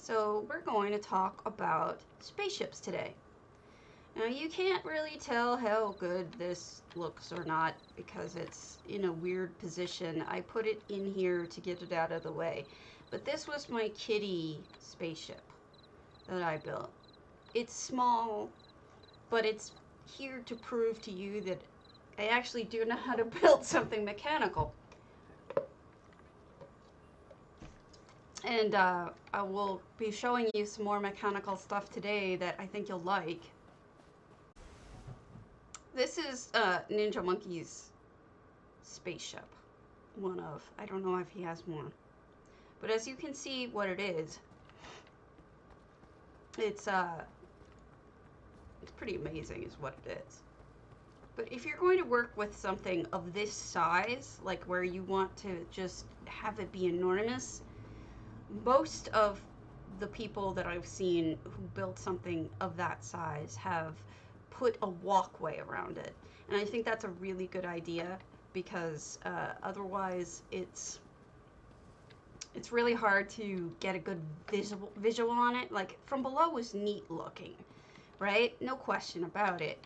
So we're going to talk about spaceships today. Now you can't really tell how good this looks or not because it's in a weird position. I put it in here to get it out of the way. But this was my kitty spaceship that I built. It's small, but it's here to prove to you that I actually do know how to build something mechanical. And I will be showing you some more mechanical stuff today that I think you'll like. This is Ninja Monkey's spaceship. One of. I don't know if he has more. But as you can see what it is, it's pretty amazing is what it is. But if you're going to work with something of this size, like where you want to just have it be enormous, most of the people that I've seen who built something of that size have put a walkway around it. And I think that's a really good idea because otherwise it's really hard to get a good visual on it. Like from below is neat looking, right? No question about it.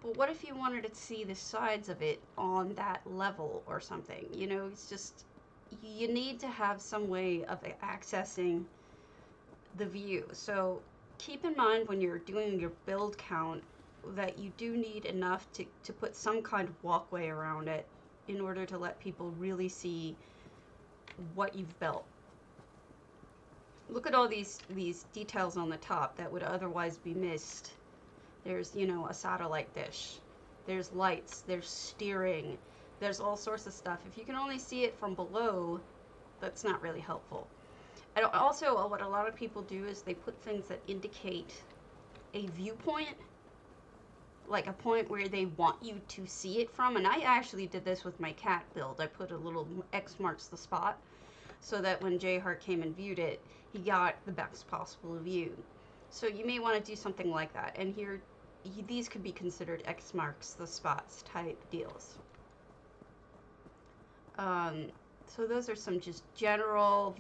But what if you wanted to see the sides of it on that level or something? You know, it's just, you need to have some way of accessing the view. So keep in mind when you're doing your build count that you do need enough to put some kind of walkway around it in order to let people really see what you've built. Look at all these details on the top that would otherwise be missed. There's, you know, a satellite dish. There's lights. There's steering. There's all sorts of stuff. If you can only see it from below, that's not really helpful. And also, what a lot of people do is they put things that indicate a viewpoint, like a point where they want you to see it from. And I actually did this with my cat build. I put a little X marks the spot so that when J Hart came and viewed it, he got the best possible view. So you may want to do something like that. And here, these could be considered X marks the spots type deals. So those are some just general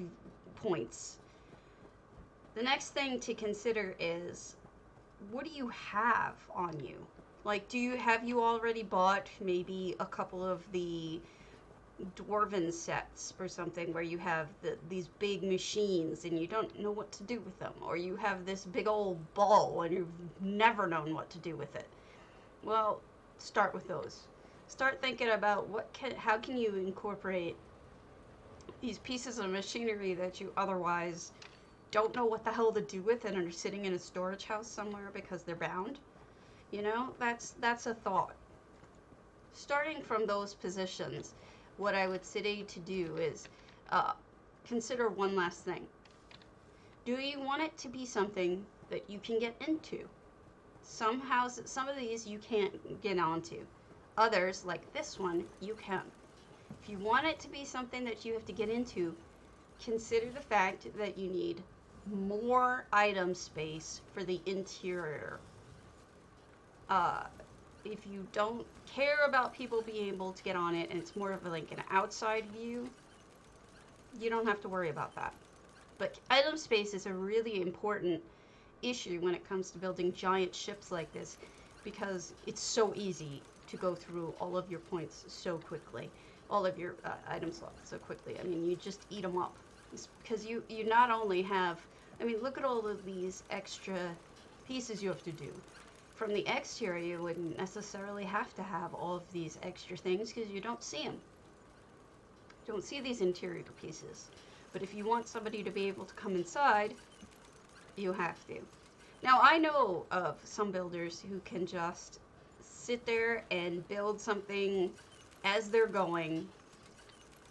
points. The next thing to consider is, what do you have on you? Like, have you already bought maybe a couple of the dwarven sets or something where you have these big machines and you don't know what to do with them, or you have this big old ball and you've never known what to do with it? Well, start with those. Start thinking about how can you incorporate these pieces of machinery that you otherwise don't know what the hell to do with and are sitting in a storage house somewhere because they're bound. You know, that's a thought. Starting from those positions, what I would say to do is consider one last thing. Do you want it to be something that you can get into? Some houses, some of these you can't get onto. Others, like this one, you can. If you want it to be something that you have to get into, consider the fact that you need more item space for the interior. If you don't care about people being able to get on it and it's more of like an outside view, you don't have to worry about that. But item space is a really important issue when it comes to building giant ships like this, because it's so easy to go through all of your points so quickly, all of your item slots so quickly. I mean, you just eat them up. Because you not only have, I mean, look at all of these extra pieces you have to do. From the exterior, you wouldn't necessarily have to have all of these extra things because you don't see them. You don't see these interior pieces. But if you want somebody to be able to come inside, you have to. Now, I know of some builders who can just sit there and build something as they're going,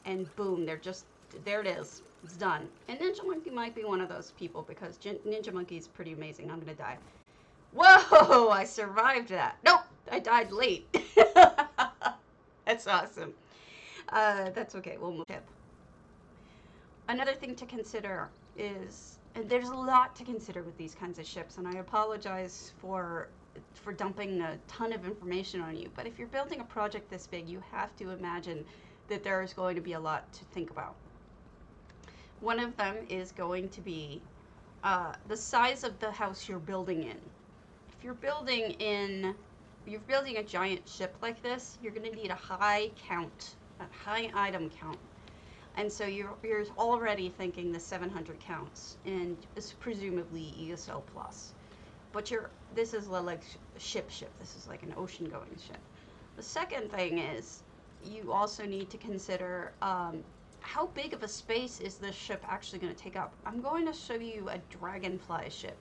and boom, there it is. It's done. And Ninja Monkey might be one of those people because Ninja Monkey is pretty amazing. I'm going to die. Whoa, I survived that. Nope, I died late. That's awesome. That's okay, we'll move tip. Another thing to consider is, and there's a lot to consider with these kinds of ships, and I apologize for dumping a ton of information on you, but if you're building a project this big, you have to imagine that there is going to be a lot to think about. One of them is going to be the size of the house you're building in. If you're building a giant ship like this, you're going to need a high item count. And so you're already thinking the 700 counts, and it's presumably ESO plus. But this is like ship. This is like an ocean going ship. The second thing is you also need to consider how big of a space is this ship actually going to take up. I'm going to show you a dragonfly ship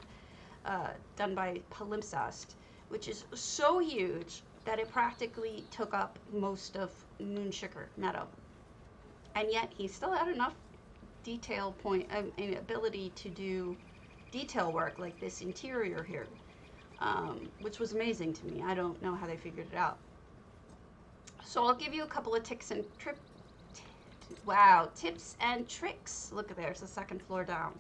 done by Palimpsest, which is so huge that it practically took up most of Moonshiker Meadow. And yet he still had enough detail and ability to do detail work like this interior here, which was amazing to me. I don't know how they figured it out. So I'll give you a couple of tips and tricks. Look, there's the second floor down.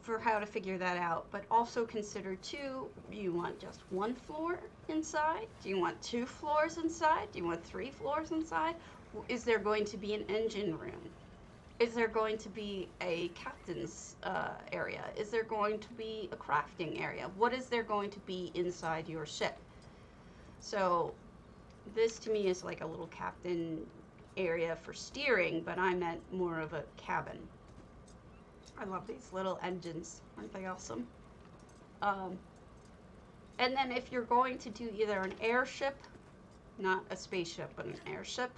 For how to figure that out. But also consider too, do you want just one floor inside? Do you want 2 floors inside? Do you want 3 floors inside? Is there going to be an engine room? Is there going to be a captain's area? Is there going to be a crafting area? What is there going to be inside your ship? So this to me is like a little captain area for steering, but I meant more of a cabin. I love these little engines. Aren't they awesome? And then if you're going to do either an airship, not a spaceship, but an airship,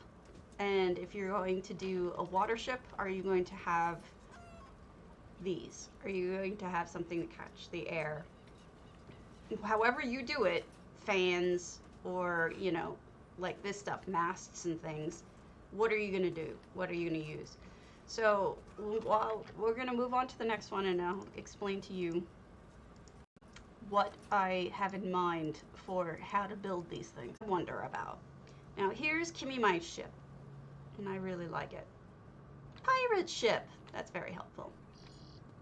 and if you're going to do a water ship, are you going to have these? Are you going to have something to catch the air? However you do it, fans or, like this stuff, masts and things, what are you going to do? What are you going to use? So while we're going to move on to the next one, and I'll explain to you what I have in mind for how to build these things I wonder about. Now here's Kimmy my ship, and I really like it. Pirate ship, that's very helpful.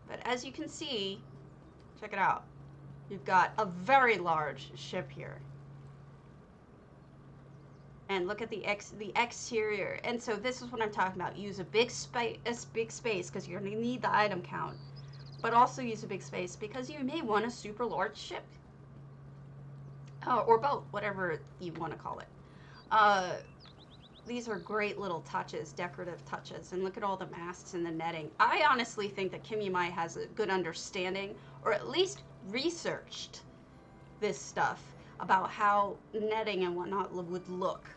But as you can see, check it out, you've got a very large ship here. And look at the exterior. And so this is what I'm talking about. Use a big space because you're going to need the item count. But also use a big space because you may want a super large ship. Or boat, whatever you want to call it. These are great little touches, decorative touches. And look at all the masts and the netting. I honestly think that Kimmy Mai has a good understanding, or at least researched this stuff about how netting and whatnot would look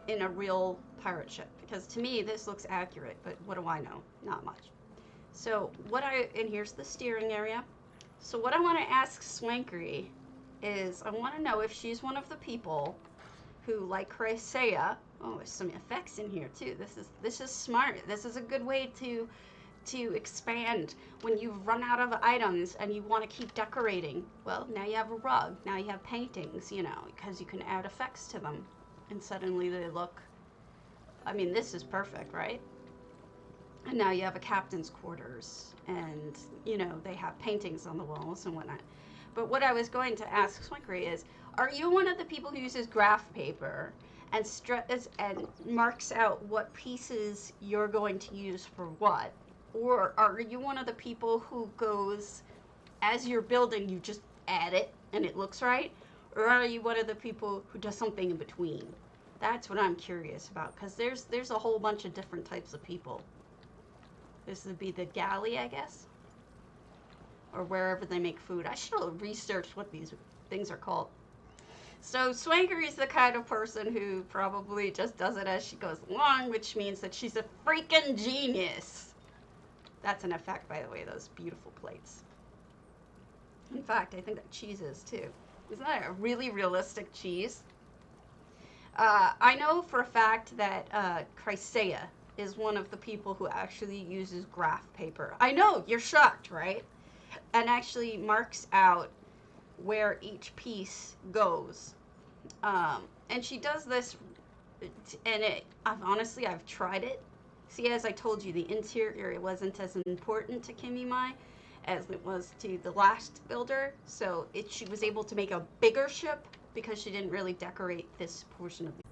in a real pirate ship, because to me this looks accurate, but what do I know? Not much. So and here's the steering area. So what I want to ask Swankery is, I want to know if she's one of the people who, like Chrysaea, there's some effects in here too. This is smart. This is a good way to expand when you've run out of items and you want to keep decorating. Well, now you have a rug, now you have paintings, because you can add effects to them, and suddenly they look, this is perfect, right? And now you have a captain's quarters, and they have paintings on the walls and whatnot. But what I was going to ask Swankery is, are you one of the people who uses graph paper and marks out what pieces you're going to use for what? Or are you one of the people who goes, as you're building, you just add it and it looks right? Or are you one of the people who does something in between? That's what I'm curious about, because there's a whole bunch of different types of people. This would be the galley, I guess, or wherever they make food. I should have researched what these things are called. So Swankery's the kind of person who probably just does it as she goes along, which means that she's a freaking genius. That's an effect, by the way, those beautiful plates. In fact, I think that cheese is too. Isn't that a really realistic cheese? I know for a fact that Chrysaea is one of the people who actually uses graph paper. I know, you're shocked, right? And actually marks out where each piece goes. And she does this, and I've tried it. See, as I told you, the interior wasn't as important to Kimmy Mai as it was to the last builder. So she was able to make a bigger ship because she didn't really decorate this portion of it.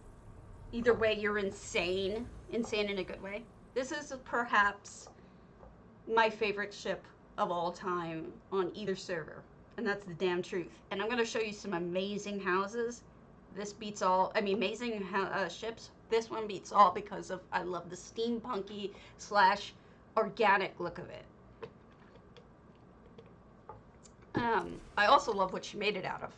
Either way, you're insane. Insane in a good way. This is perhaps my favorite ship of all time on either server. And that's the damn truth. And I'm going to show you some amazing houses. This beats all. I mean, amazing ships. This one beats all because of I love the steampunky slash organic look of it. I also love what she made it out of.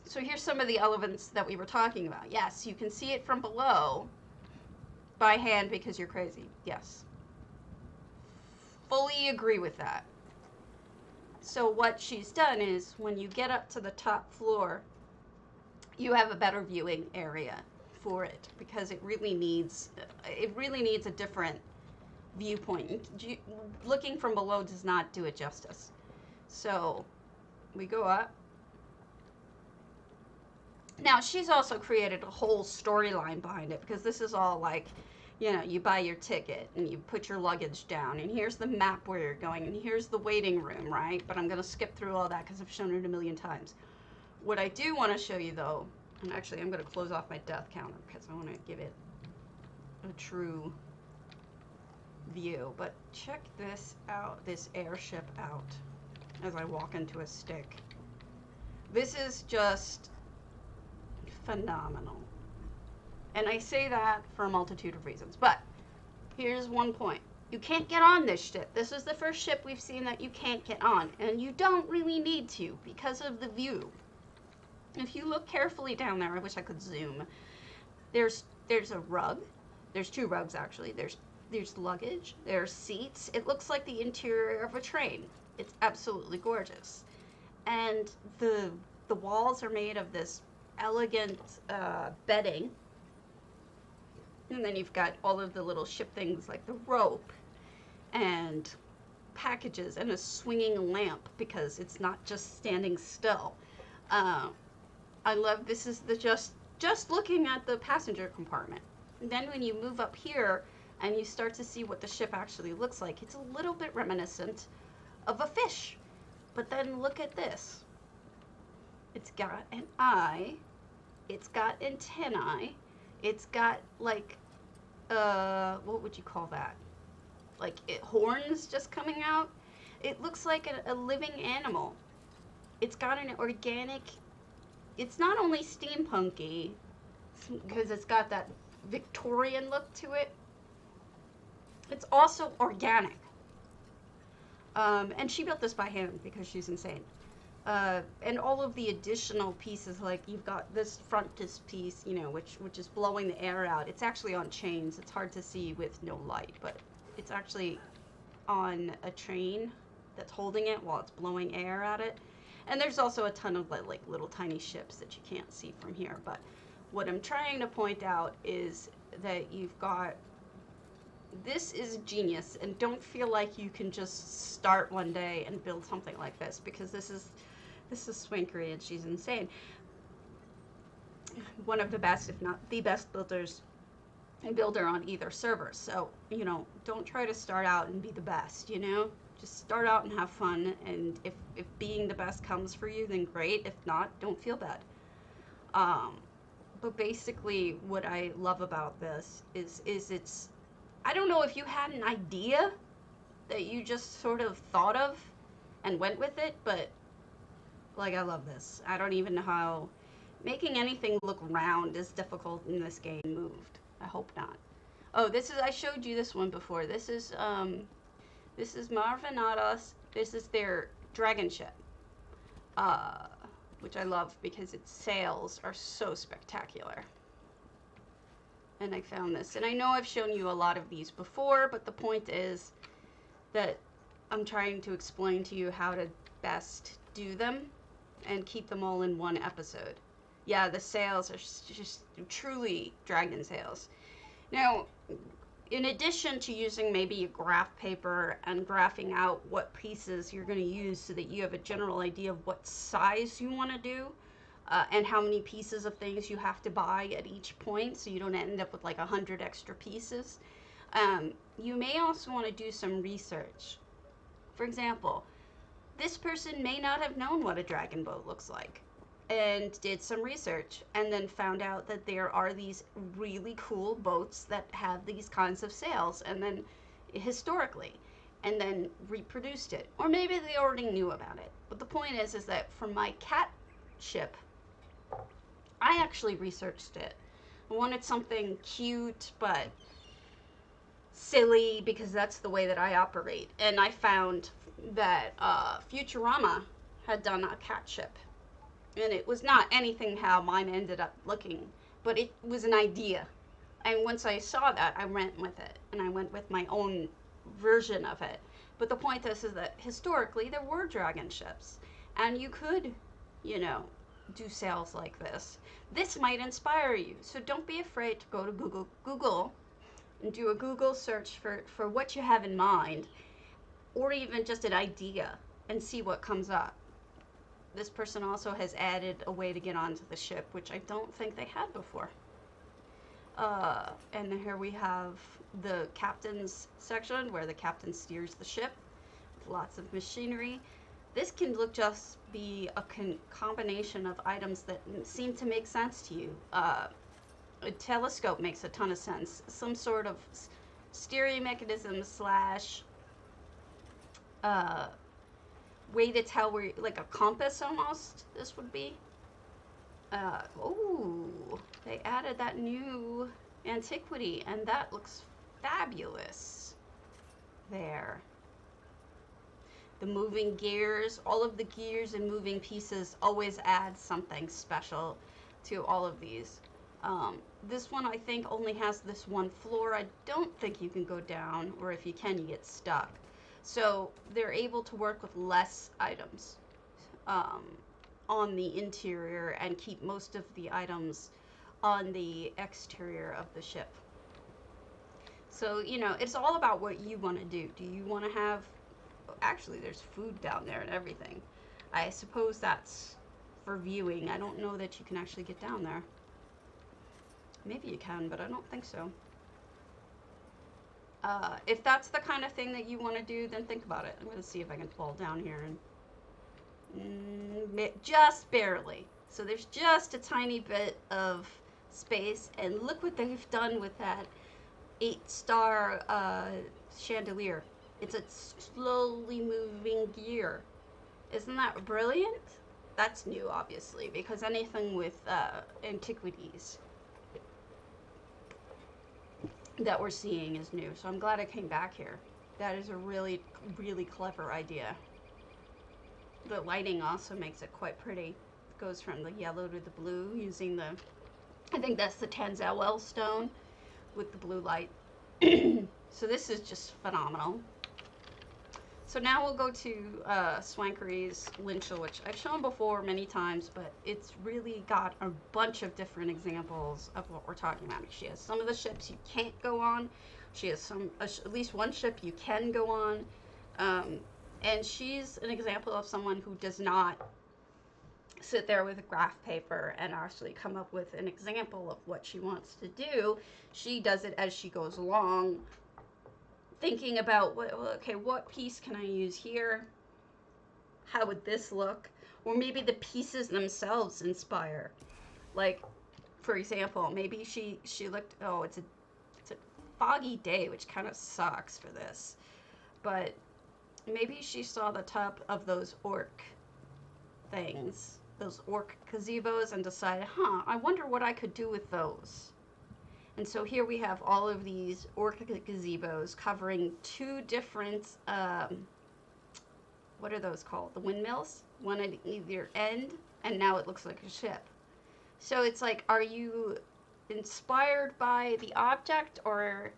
So here's some of the elements that we were talking about. Yes, you can see it from below by hand because you're crazy. Yes. Fully agree with that. So what she's done is when you get up to the top floor, you have a better viewing area for it because it really needs a different viewpoint. Looking from below does not do it justice. So we go up. Now she's also created a whole storyline behind it because this is all like, you know, you buy your ticket and you put your luggage down and here's the map where you're going and here's the waiting room, right? But I'm going to skip through all that because I've shown it a million times. What I do want to show you though, and actually I'm going to close off my death counter because I want to give it a true view. But check this out, this airship out as I walk into a stick. This is just phenomenal. And I say that for a multitude of reasons. But here's one point. You can't get on this ship. This is the first ship we've seen that you can't get on. And you don't really need to because of the view. If you look carefully down there, I wish I could zoom. There's a rug. There's two rugs actually. There's luggage. There's seats. It looks like the interior of a train. It's absolutely gorgeous. And the walls are made of this elegant bedding. And then you've got all of the little ship things like the rope and packages and a swinging lamp because it's not just standing still. I love this is the just looking at the passenger compartment. And then when you move up here and you start to see what the ship actually looks like, it's a little bit reminiscent of a fish. But then look at this. It's got an eye. It's got antennae. It's got like, what would you call that? Like horns just coming out. It looks like a living animal. It's got an organic, it's not only steampunky, because it's got that Victorian look to it, it's also organic. And she built this by hand because she's insane. And all of the additional pieces, like you've got this frontis piece, you know, which is blowing the air out. It's actually on chains. It's hard to see with no light, but it's actually on a train that's holding it while it's blowing air at it. And there's also a ton of like little tiny ships that you can't see from here. But what I'm trying to point out is that you've got, this is genius, and don't feel like you can just start one day and build something like this because this is swankery and she's insane. One of the best, if not the best builder on either server. So, you know, don't try to start out and be the best, you know? Just start out and have fun, and if being the best comes for you, then great. If not, don't feel bad. But basically what I love about this is it's, I don't know if you had an idea that you just sort of thought of and went with it, but like I love this. I don't even know how making anything look round is difficult in this game moved. I hope not. Oh, this is, I showed you this one before. This is Marvinados. This is their dragon ship, which I love because its sails are so spectacular. And I found this, and I know I've shown you a lot of these before, but the point is that I'm trying to explain to you how to best do them and keep them all in one episode. Yeah, the sails are just truly dragon sails. Now, in addition to using maybe a graph paper and graphing out what pieces you're going to use so that you have a general idea of what size you want to do, and how many pieces of things you have to buy at each point so you don't end up with like 100 extra pieces, you may also want to do some research. For example, this person may not have known what a dragon boat looks like and did some research and then found out that there are these really cool boats that have these kinds of sails, and then historically, and then reproduced it. Or maybe they already knew about it. But the point is that for my cat ship, I actually researched it. I wanted something cute, but silly, because that's the way that I operate. And I found that Futurama had done a cat ship. And it was not anything how mine ended up looking, but it was an idea. And once I saw that, I went with it. And I went with my own version of it. But the point is that historically there were dragon ships. And you could, you know, do sales like this. This might inspire you. So don't be afraid to go to Google and do a Google search for what you have in mind, or even just an idea, and see what comes up. This person also has added a way to get onto the ship, which I don't think they had before. And here we have the captain's section, where the captain steers the ship with lots of machinery. This can just be a combination of items that seem to make sense to you. A telescope makes a ton of sense. Some sort of steering mechanism slash way to tell where, like a compass almost, this would be. Oh, they added that new antiquity, and that looks fabulous there. The moving gears, all of the gears and moving pieces always add something special to all of these. This one I think only has this one floor. I don't think you can go down, or if you can, you get stuck. So they're able to work with less items on the interior and keep most of the items on the exterior of the ship. So, you know, it's all about what you want to do. Do you want to have... Actually, there's food down there and everything. I suppose that's for viewing. I don't know that you can actually get down there. Maybe you can, but I don't think so. If that's the kind of thing that you want to do, then think about it. I'm going to see if I can fall down here. And just barely. So there's just a tiny bit of space. And look what they've done with that 8-star chandelier. It's a slowly moving gear. Isn't that brilliant? That's new, obviously, because anything with antiquities that we're seeing is new. So I'm glad I came back here. That is a really, really clever idea. The lighting also makes it quite pretty. It goes from the yellow to the blue using the, I think that's the Tanzawell stone with the blue light. So this is just phenomenal. So now we'll go to Swankery's Linshall, which I've shown before many times, but it's really got a bunch of different examples of what we're talking about. She has some of the ships you can't go on. She has at least one ship you can go on. And she's an example of someone who does not sit there with a graph paper and actually come up with an example of what she wants to do. She does it as she goes along, thinking about, what piece can I use here? How would this look? Or maybe the pieces themselves inspire. Like, for example, maybe she looked, it's a foggy day, which kind of sucks for this. But maybe she saw the top of those orc things, those orc gazebos, and decided, I wonder what I could do with those. And so here we have all of these orc gazebos covering two different, what are those called? The windmills? One at either end, and now it looks like a ship. So it's like, are you inspired by the object, or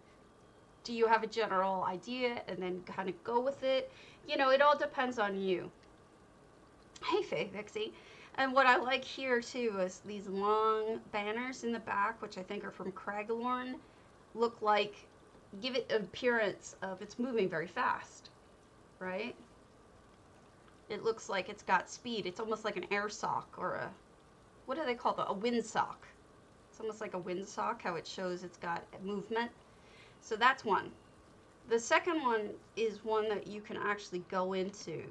do you have a general idea and then kind of go with it? You know, it all depends on you. Hey, Faye Vixie. And what I like here, too, is these long banners in the back, which I think are from Craigorn, look like, give it an appearance of it's moving very fast, right? It looks like it's got speed. It's almost like an air sock or a, what do they call it? A wind sock. It's almost like a wind sock, how it shows it's got movement. So that's one. The second one is one that you can actually go into,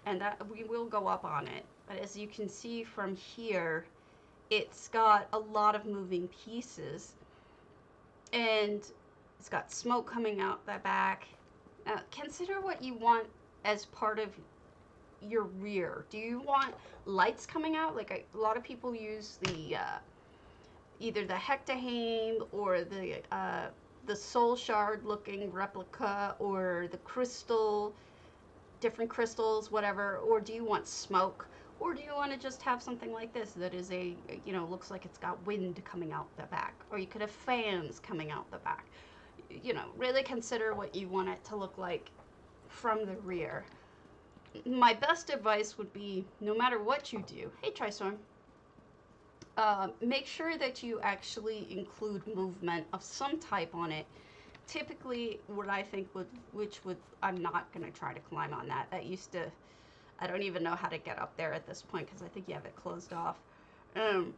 and that we will go up on it. But as you can see from here, it's got a lot of moving pieces, and it's got smoke coming out the back, Consider what you want as part of your rear. Do you want lights coming out? Like a lot of people use the either the Hectahame or the soul shard looking replica or the crystal, different crystals, whatever. Or do you want smoke? Or do you want to just have something like this that is looks like it's got wind coming out the back? Or you could have fans coming out the back. Really consider what you want it to look like from the rear. My best advice would be, no matter what you do, hey Tristorm, make sure that you actually include movement of some type on it. Typically, what I think I'm not going to try to climb on that. I don't even know how to get up there at this point because I think you have it closed off.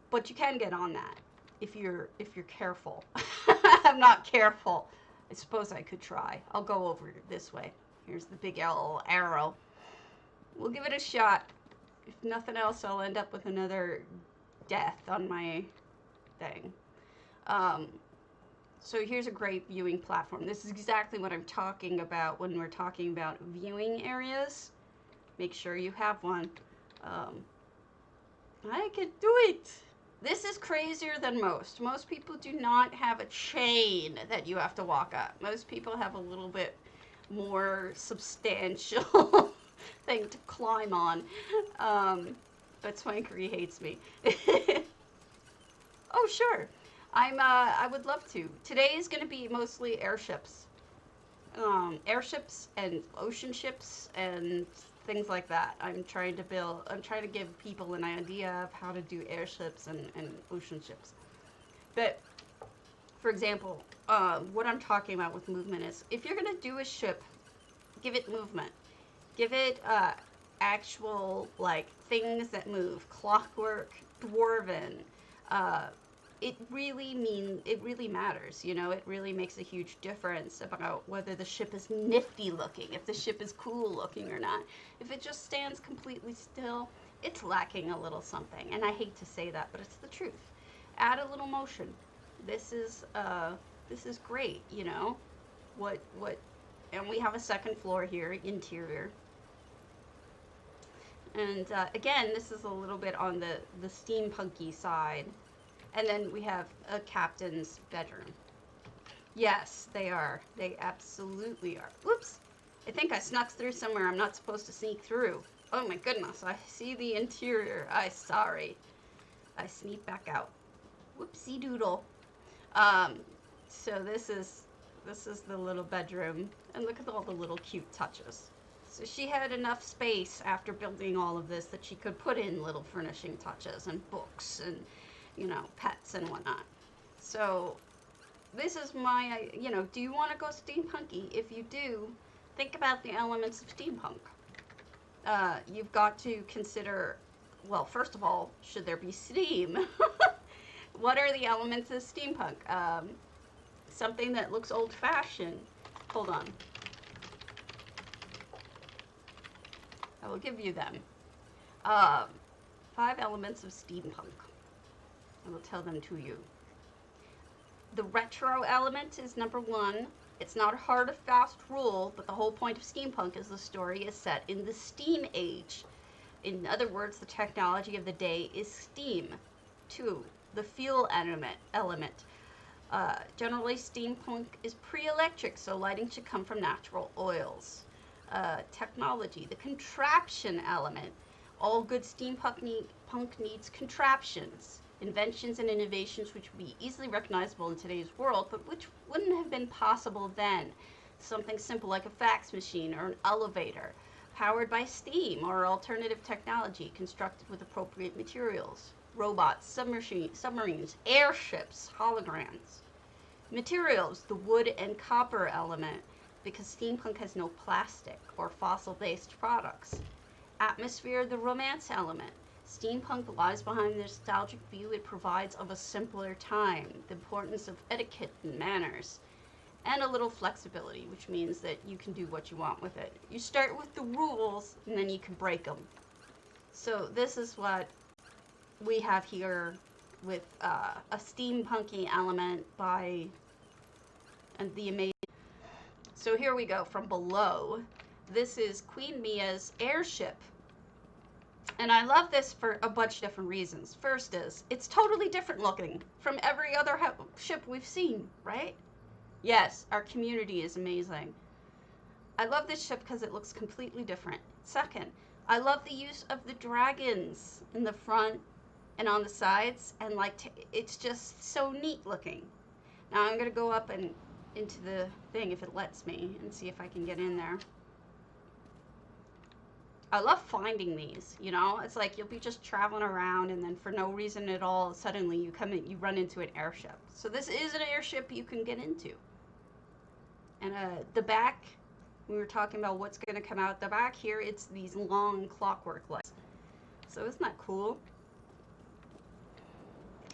But you can get on that if you're careful. I'm not careful. I suppose I could try. I'll go over this way. Here's the big yellow arrow. We'll give it a shot. If nothing else, I'll end up with another death on my thing. So here's a great viewing platform. This is exactly what I'm talking about when we're talking about viewing areas. Make sure you have one. I can do it. This is crazier than most. Most people do not have a chain that you have to walk up. Most people have a little bit more substantial thing to climb on. But Swankery hates me. Oh, sure. I would love to. Today is going to be mostly airships. Airships and ocean ships and things like that. I'm trying to give people an idea of how to do airships and ocean ships. But, for example, what I'm talking about with movement is, if you're going to do a ship, give it movement. Give it actual, like, things that move. Clockwork, dwarven. It really matters, It really makes a huge difference about whether the ship is nifty looking, if the ship is cool looking or not. If it just stands completely still, it's lacking a little something. And I hate to say that, but it's the truth. Add a little motion. This is great, and we have a second floor here, interior. And again, this is a little bit on the steampunky side. And then we have a captain's bedroom. Yes, they are. They absolutely are. Whoops. I think I snuck through somewhere I'm not supposed to sneak through. Oh my goodness, I see the interior. Sorry. I sneak back out. Whoopsie doodle. So this is the little bedroom. And look at all the little cute touches. So she had enough space after building all of this that she could put in little furnishing touches and books and pets and whatnot. So this is my, do you want to go steampunky? If you do, think about the elements of steampunk. You've got to consider, well, first of all, should there be steam? What are the elements of steampunk? Something that looks old-fashioned. Hold on. I will give you them. 5 elements of steampunk. I will tell them to you. The retro element is number 1. It's not a hard or fast rule, but the whole point of steampunk is the story is set in the steam age. In other words, the technology of the day is steam. 2. The fuel element. Generally, steampunk is pre-electric, so lighting should come from natural oils. Technology. The contraption element. All good steampunk needs contraptions. Inventions and innovations which would be easily recognizable in today's world, but which wouldn't have been possible then. Something simple like a fax machine or an elevator, powered by steam or alternative technology constructed with appropriate materials. Robots, submarines, airships, holograms. Materials, the wood and copper element, because steampunk has no plastic or fossil-based products. Atmosphere, the romance element. Steampunk lies behind the nostalgic view it provides of a simpler time, the importance of etiquette and manners, and a little flexibility, which means that you can do what you want with it. You start with the rules, and then you can break them. So this is what we have here with a steampunky element by the amazing. So here we go from below. This is Queen Mia's airship. And I love this for a bunch of different reasons. First is, it's totally different looking from every other ship we've seen, right? Yes, our community is amazing. I love this ship because it looks completely different. Second, I love the use of the dragons in the front and on the sides, and like it's just so neat looking. Now I'm gonna go up and into the thing if it lets me and see if I can get in there. I love finding these, you know? It's like you'll be just traveling around and then for no reason at all, suddenly you run into an airship. So this is an airship you can get into. And the back, we were talking about what's gonna come out the back here, it's these long clockwork lights. So isn't that cool?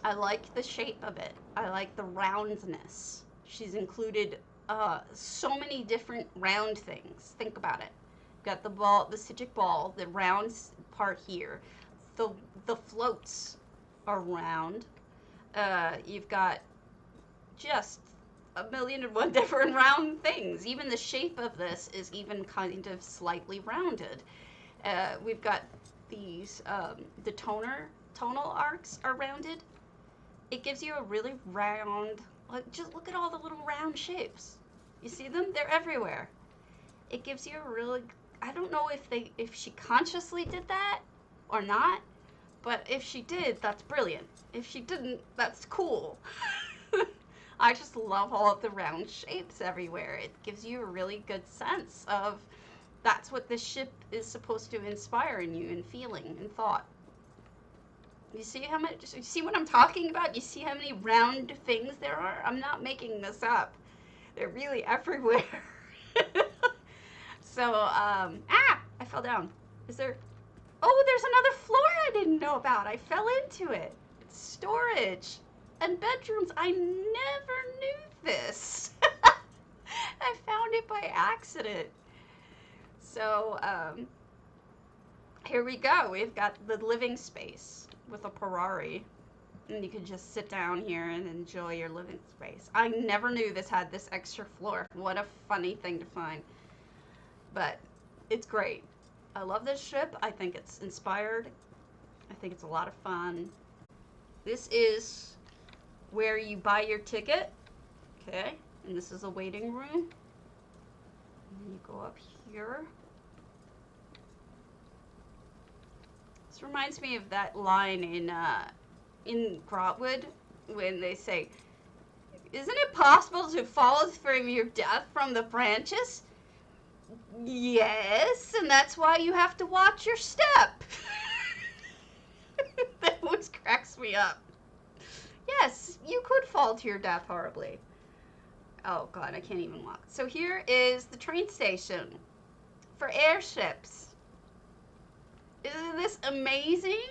I like the shape of it. I like the roundness. She's included so many different round things. Think about it. Got the ball, the Sigic ball, the round part here. The floats are round. You've got just a million and one different round things. Even the shape of this is even kind of slightly rounded. We've got these, the tonal arcs are rounded. It gives you a really round, like just look at all the little round shapes. You see them? They're everywhere. It gives you a really, I don't know if she consciously did that or not, but if she did, that's brilliant. If she didn't, that's cool. I just love all of the round shapes everywhere. It gives you a really good sense of that's what this ship is supposed to inspire in you in feeling and thought. You see how much, you see what I'm talking about? You see how many round things there are? I'm not making this up. They're really everywhere. So, I fell down. Is there, oh, there's another floor I didn't know about. I fell into it. It's storage and bedrooms. I never knew this. I found it by accident. So, here we go. We've got the living space with a Ferrari. And you can just sit down here and enjoy your living space. I never knew this had this extra floor. What a funny thing to find. But it's great. I love this ship. I think it's inspired. I think it's a lot of fun. This is where you buy your ticket. Okay. And this is a waiting room. And then you go up here. This reminds me of that line in Grotwood when they say, "Isn't it possible to fall from your death from the branches?" Yes, and that's why you have to watch your step. That always cracks me up. Yes, you could fall to your death horribly. Oh god, I can't even walk. So here is the train station for airships. Isn't this amazing?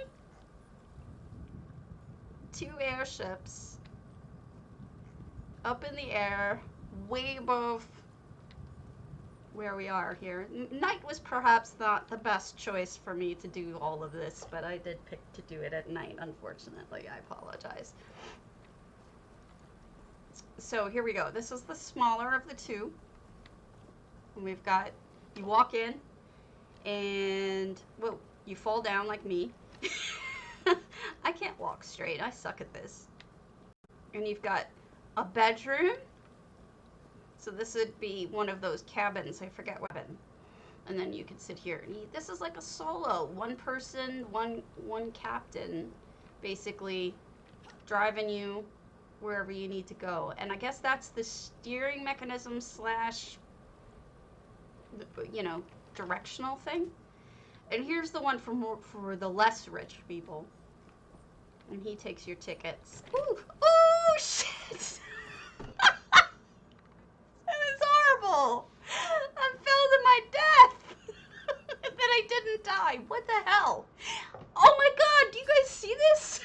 2 airships up in the air, way above where we are here. Night was perhaps not the best choice for me to do all of this, but I did pick to do it at night, unfortunately. I apologize. So here we go. This is the smaller of the 2. And we've got, you walk in and, well, you fall down like me. I can't walk straight. I suck at this. And you've got a bedroom. So this would be one of those cabins. I forget what. And then you can sit here and eat. This is like a solo. One person, one captain, basically driving you wherever you need to go. And I guess that's the steering mechanism slash, you know, directional thing. And here's the one for the less rich people. And he takes your tickets. Ooh, oh shit! That is horrible! I fell to my death! And then I didn't die. What the hell? Oh my god, do you guys see this?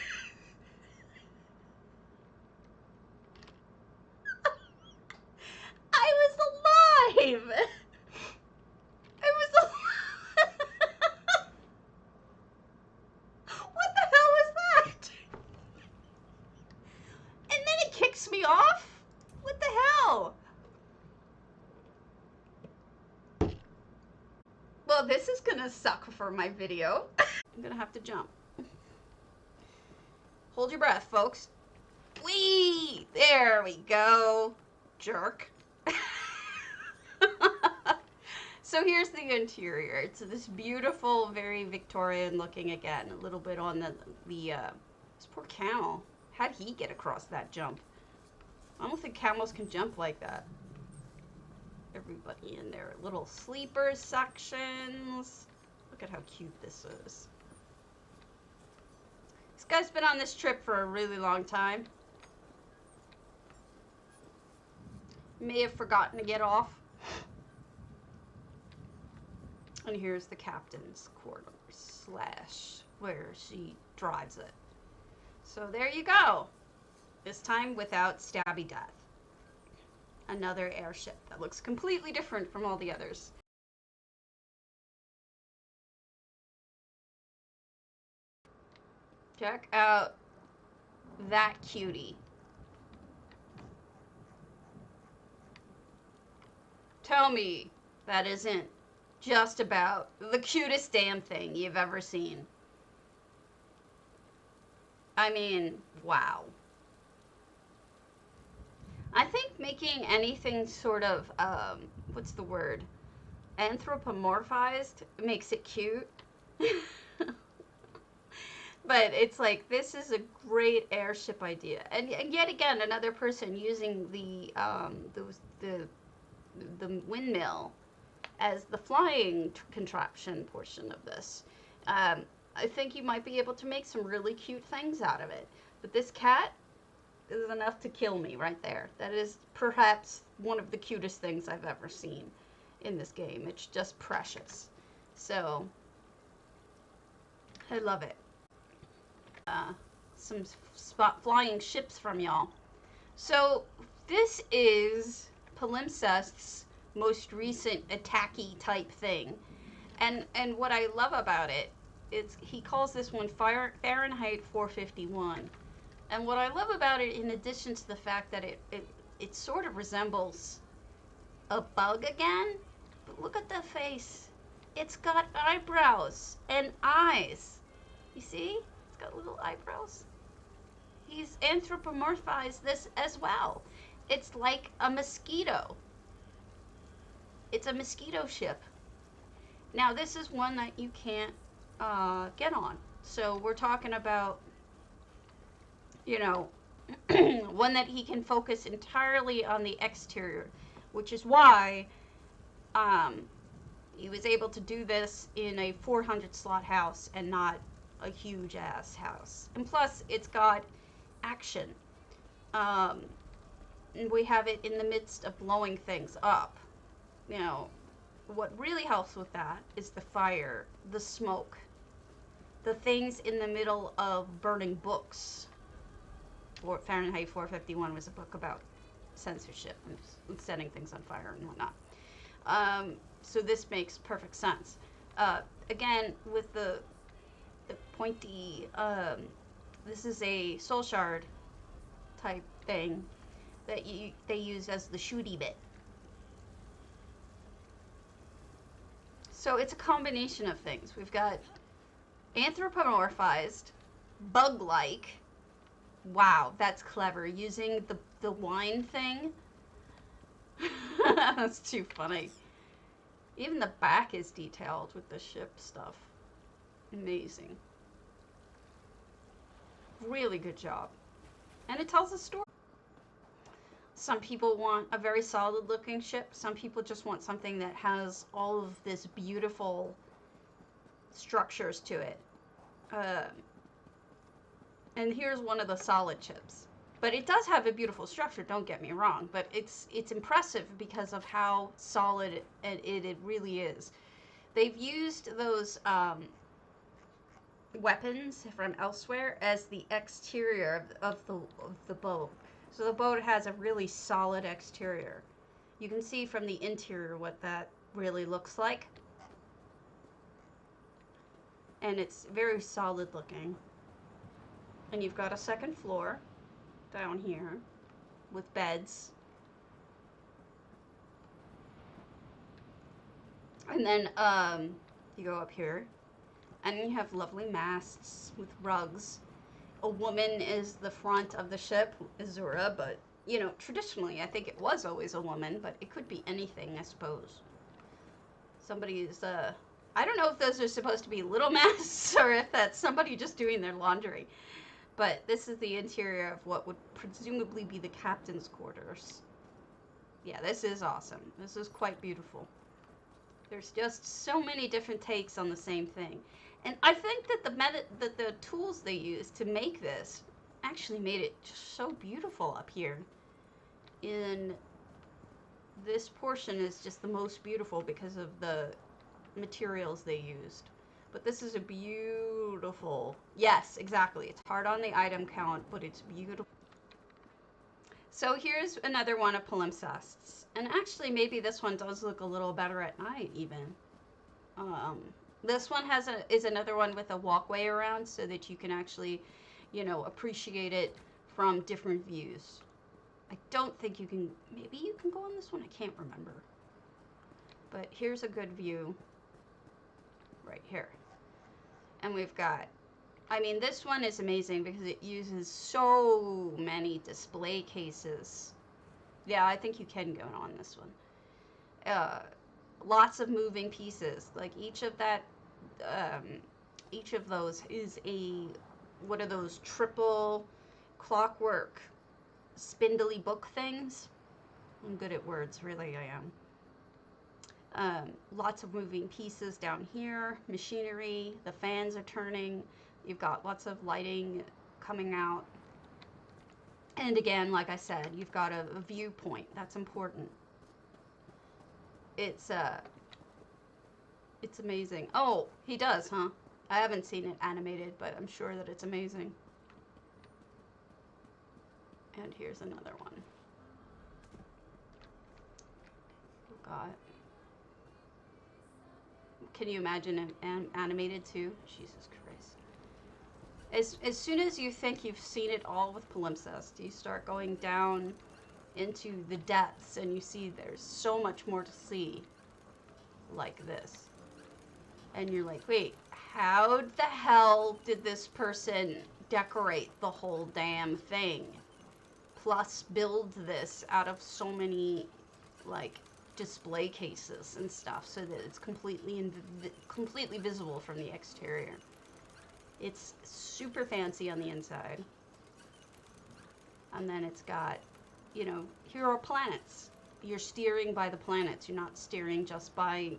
I was alive! I was alive! What the hell was that? And then it kicks me off? What the hell? Oh, this is gonna suck for my video. I'm gonna have to jump. Hold your breath, folks. Whee! There we go. Jerk. So here's the interior. It's this beautiful, very Victorian looking again. A little bit on this poor camel. How'd he get across that jump? I don't think camels can jump like that. Everybody in their little sleeper sections. Look at how cute this is. This guy's been on this trip for a really long time. May have forgotten to get off. And here's the captain's quarters / where she drives it. So there you go. This time without stabby death. Another airship that looks completely different from all the others. Check out that cutie. Tell me that isn't just about the cutest damn thing you've ever seen. I mean, wow. I think making anything sort of, what's the word? Anthropomorphized makes it cute. But it's like, this is a great airship idea. And yet again, another person using the windmill as the flying contraption portion of this. I think you might be able to make some really cute things out of it. But this cat is enough to kill me right there. That is perhaps one of the cutest things I've ever seen in this game. It's just precious. So, I love it. Some flying ships from y'all. So, this is Palimpsest's most recent attacky type thing. And what I love about it is he calls this one Fahrenheit 451. And what I love about it, in addition to the fact that it sort of resembles a bug again, but look at the face. It's got eyebrows and eyes. You see? It's got little eyebrows. He's anthropomorphized this as well. It's like a mosquito. It's a mosquito ship. Now, this is one that you can't get on. So we're talking about, you know, one that he can focus entirely on the exterior, which is why he was able to do this in a 400 slot house and not a huge ass house. And plus, it's got action. And we have it in the midst of blowing things up. You know, what really helps with that is the fire, the smoke, the things in the middle of burning books. Fahrenheit 451 was a book about censorship and setting things on fire and whatnot. So this makes perfect sense. Again, with the pointy, this is a soul shard type thing that they use as the shooty bit. So it's a combination of things. We've got anthropomorphized, bug-like. Wow, that's clever. Using the wine thing. That's too funny. Even the back is detailed with the ship stuff. Amazing. Really good job. And it tells a story. Some people want a very solid looking ship. Some people just want something that has all of this beautiful structures to it. And here's one of the solid ships. But it does have a beautiful structure, don't get me wrong. But it's impressive because of how solid it really is. They've used those weapons from elsewhere as the exterior of the boat. So the boat has a really solid exterior. You can see from the interior what that really looks like. And it's very solid looking. And you've got a second floor down here with beds. And then You go up here, and you have lovely masts with rugs. A woman is the front of the ship, Azura, but, you know, traditionally, I think it was always a woman, but it could be anything, I suppose. Somebody's, I don't know if those are supposed to be little masts or if that's somebody just doing their laundry. But this is the interior of what would presumably be the captain's quarters. Yeah, this is awesome. This is quite beautiful. There's just so many different takes on the same thing. And I think that the tools they used to make this actually made it just so beautiful up here. In this portion is just the most beautiful because of the materials they used. But this is a beautiful, yes, exactly. It's hard on the item count, but it's beautiful. So here's another one of palimpsests. And actually maybe this one does look a little better at night even. This one is another one with a walkway around so that you can actually, you know, appreciate it from different views. I don't think you can, maybe you can go on this one, I can't remember. But here's a good view right here. And we've got, I mean, this one is amazing because it uses so many display cases. Yeah, I think you can go on this one. Lots of moving pieces. Like each of those is what are those triple clockwork spindly book things? I'm good at words, really I am. Lots of moving pieces down here, machinery, the fans are turning, you've got lots of lighting coming out. And again, like I said, you've got a viewpoint, that's important. It's amazing. Oh, he does, huh? I haven't seen it animated, but I'm sure that it's amazing. And here's another one. Oh God. Can you imagine it animated too? Jesus Christ. As soon as you think you've seen it all with palimpsest, you start going down into the depths and you see there's so much more to see like this. And you're like, wait, how the hell did this person decorate the whole damn thing? Plus build this out of so many, like, display cases and stuff so that it's completely visible from the exterior. It's super fancy on the inside. And then it's got, you know, here are planets. You're steering by the planets. You're not steering just by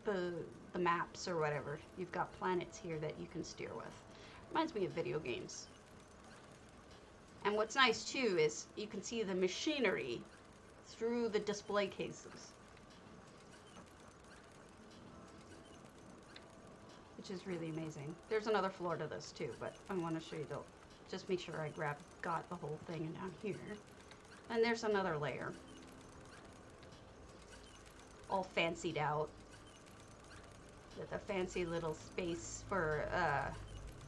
the maps or whatever. You've got planets here that you can steer with. Reminds me of video games. And what's nice too is you can see the machinery through the display cases, which is really amazing. There's another floor to this too, but I want to show you just make sure I got the whole thing down here. And there's another layer, all fancied out with a fancy little space for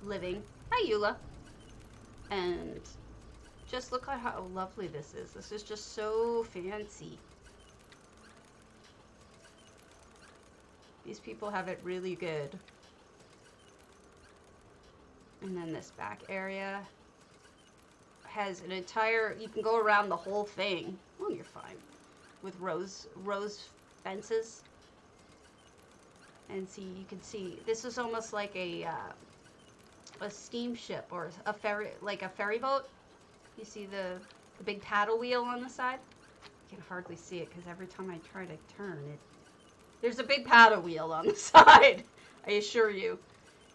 living. Hi, Eula. And just look at how lovely this is. This is just so fancy. These people have it really good. And then this back area has an entire, you can go around the whole thing. Oh, you're fine. With rose fences. And see, you can see, this is almost like a steamship or a ferry, like a ferry boat. You see the big paddle wheel on the side? You can hardly see it because every time I try to turn it, there's a big paddle wheel on the side. I assure you.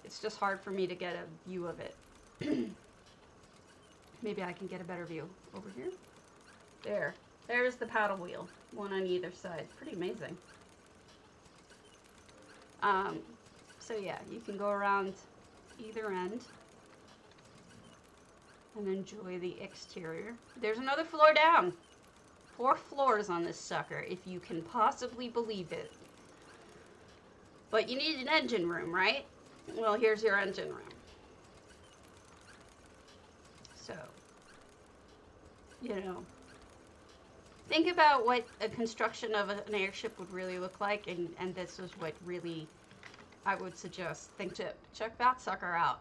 It's just hard for me to get a view of it. Maybe I can get a better view over here. There's the paddle wheel, one on either side. Pretty amazing. So yeah, you can go around either end and enjoy the exterior. There's another floor down. 4 floors on this sucker, if you can possibly believe it. But you need an engine room, right? Well, here's your engine room. So, you know, think about what a construction of an airship would really look like, and this is what really I would suggest. Think Ship. Check that sucker out.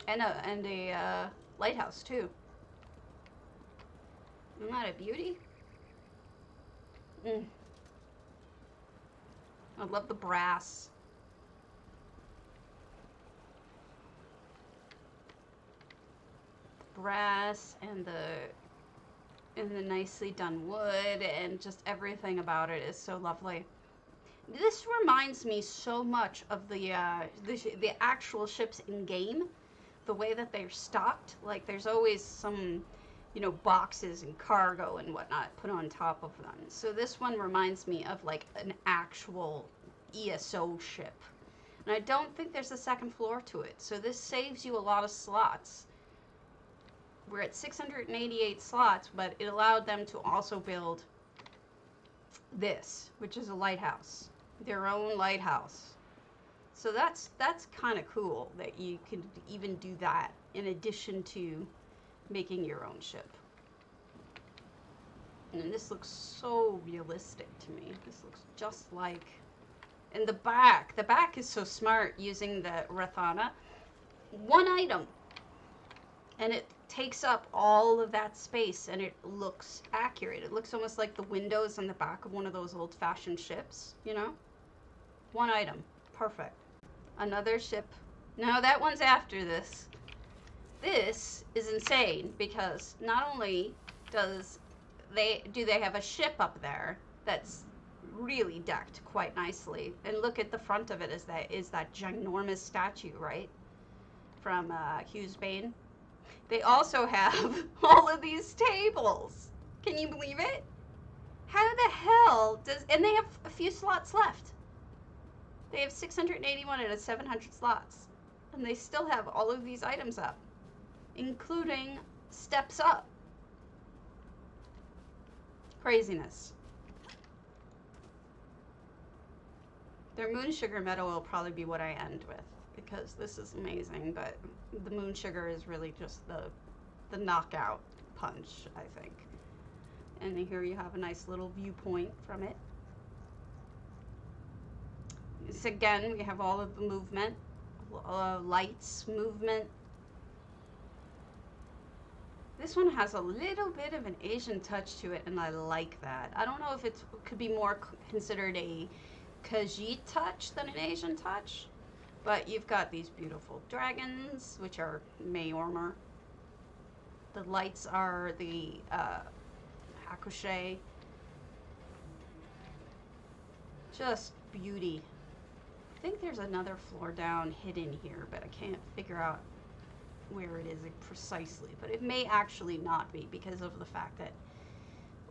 And a lighthouse too. Isn't that a beauty? I love the brass. Brass and the nicely done wood, and just everything about it is so lovely. This reminds me so much of the actual ships in game, the way that they're stocked. Like there's always some, you know, boxes and cargo and whatnot put on top of them. So this one reminds me of like an actual ESO ship. And I don't think there's a second floor to it, so this saves you a lot of slots. We're at 688 slots, but it allowed them to also build this, which is a lighthouse. Their own lighthouse. So that's kind of cool that you can even do that in addition to making your own ship. And this looks so realistic to me. This looks just like... And the back is so smart using the Rathana. One item. And it takes up all of that space, and it looks accurate. It looks almost like the windows on the back of one of those old-fashioned ships, you know? One item. Perfect. Another ship. No, that one's after this. This is insane because not only do they have a ship up there that's really decked quite nicely, and look at the front of it is that ginormous statue, right? From Hughes Bane. They also have all of these tables. Can you believe it? How the hell does... And they have a few slots left. They have 681 out of 700 slots. And they still have all of these items up, including steps up. Craziness. Their moon sugar metal will probably be what I end with, because this is amazing, but the moon sugar is really just the knockout punch, I think. And here you have a nice little viewpoint from it. This, again, we have all of the movement, lights, movement. This one has a little bit of an Asian touch to it, and I like that. I don't know if it could be more considered a Khajiit touch than an Asian touch. But you've got these beautiful dragons, which are Mayormer. The lights are the Hakushe. Just beauty. I think there's another floor down hidden here, but I can't figure out where it is precisely. But it may actually not be because of the fact that...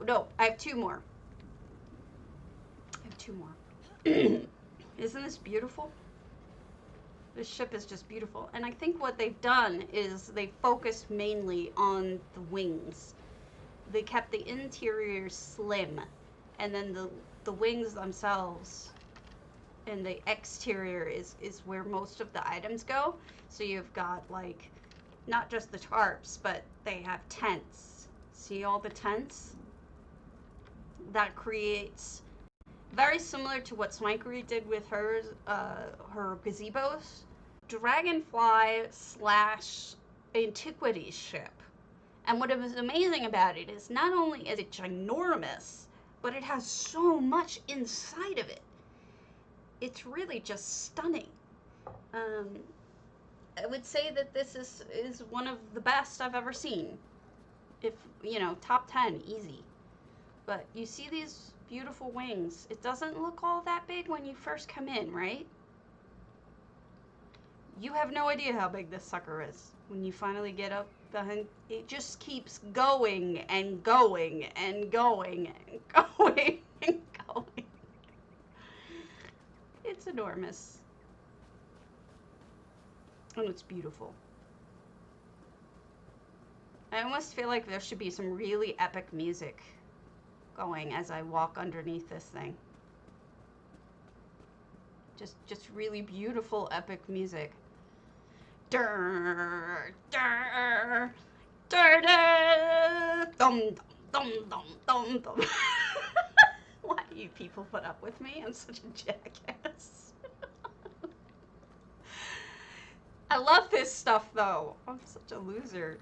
No, I have two more. Isn't this beautiful? This ship is just beautiful. And I think what they've done is they focused mainly on the wings. They kept the interior slim, and then the wings themselves and the exterior is where most of the items go. So you've got, like, not just the tarps, but they have tents. See all the tents? That creates... Very similar to what Swankery did with her gazebos. Dragonfly / Antiquities ship. And what was amazing about it is not only is it ginormous, but it has so much inside of it. It's really just stunning. I would say that this is one of the best I've ever seen. If, you know, top 10, easy. But you see these beautiful wings. It doesn't look all that big when you first come in, right? You have no idea how big this sucker is. When you finally get up behind, it just keeps going and going and going and going and going. It's enormous. And it's beautiful. I almost feel like there should be some really epic music going as I walk underneath this thing. Just really beautiful epic music. Durr, durr, durr, durr, dum dum dum dum dum dum. Why do you people put up with me? I'm such a jackass. I love this stuff though. I'm such a loser.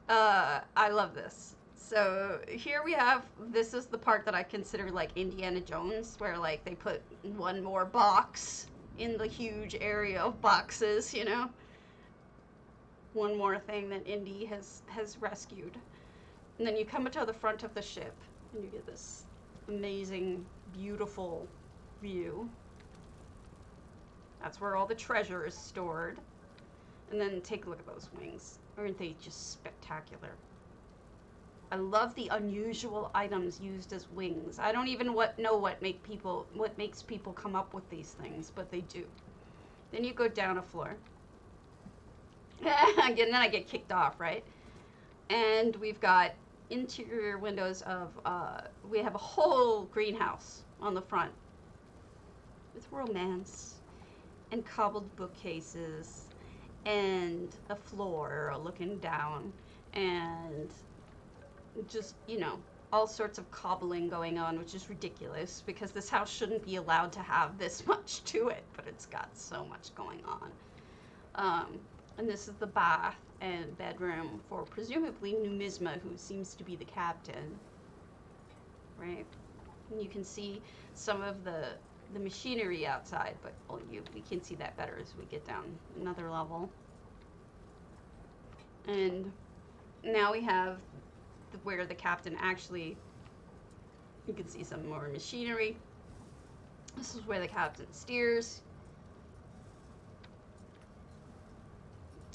I love this. So here we have, this is the part that I consider like Indiana Jones, where like they put one more box in the huge area of boxes, you know? One more thing that Indy has rescued. And then you come to the front of the ship and you get this amazing, beautiful view. That's where all the treasure is stored. And then take a look at those wings. Aren't they just spectacular? I love the unusual items used as wings. I don't even know what makes people come up with these things, but they do. Then you go down a floor. Again, then I get kicked off, right? And we've got interior windows of, we have a whole greenhouse on the front with romance and cobbled bookcases and a floor looking down and just, you know, all sorts of cobbling going on, which is ridiculous because this house shouldn't be allowed to have this much to it, but it's got so much going on. And this is the bath and bedroom for presumably Numisma, who seems to be the captain, right? And you can see some of the machinery outside, but we can see that better as we get down another level. And now we have where the captain actually, you can see some more machinery. This is where the captain steers.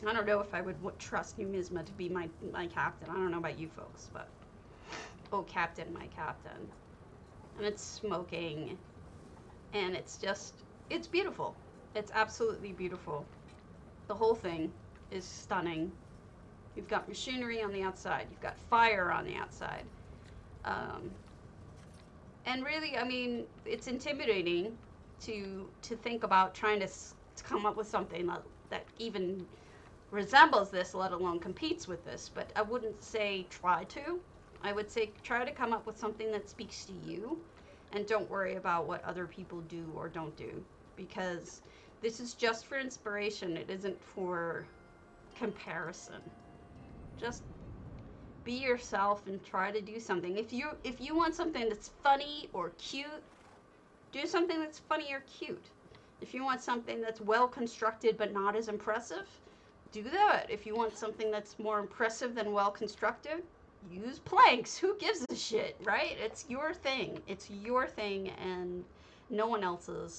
I don't know if I would trust Numisma to be my captain. I don't know about you folks, but oh, captain, my captain. And it's smoking. And it's beautiful. It's absolutely beautiful. The whole thing is stunning. You've got machinery on the outside. You've got fire on the outside. And really, I mean, it's intimidating to think about trying to come up with something that even resembles this, let alone competes with this. But I wouldn't say try to. I would say try to come up with something that speaks to you. And don't worry about what other people do or don't do, because this is just for inspiration. It isn't for comparison. Just be yourself and try to do something. If you want something that's funny or cute, do something that's funny or cute. If you want something that's well constructed but not as impressive, do that. If you want something that's more impressive than well constructed, use planks. Who gives a shit, right? It's your thing. It's your thing and no one else's.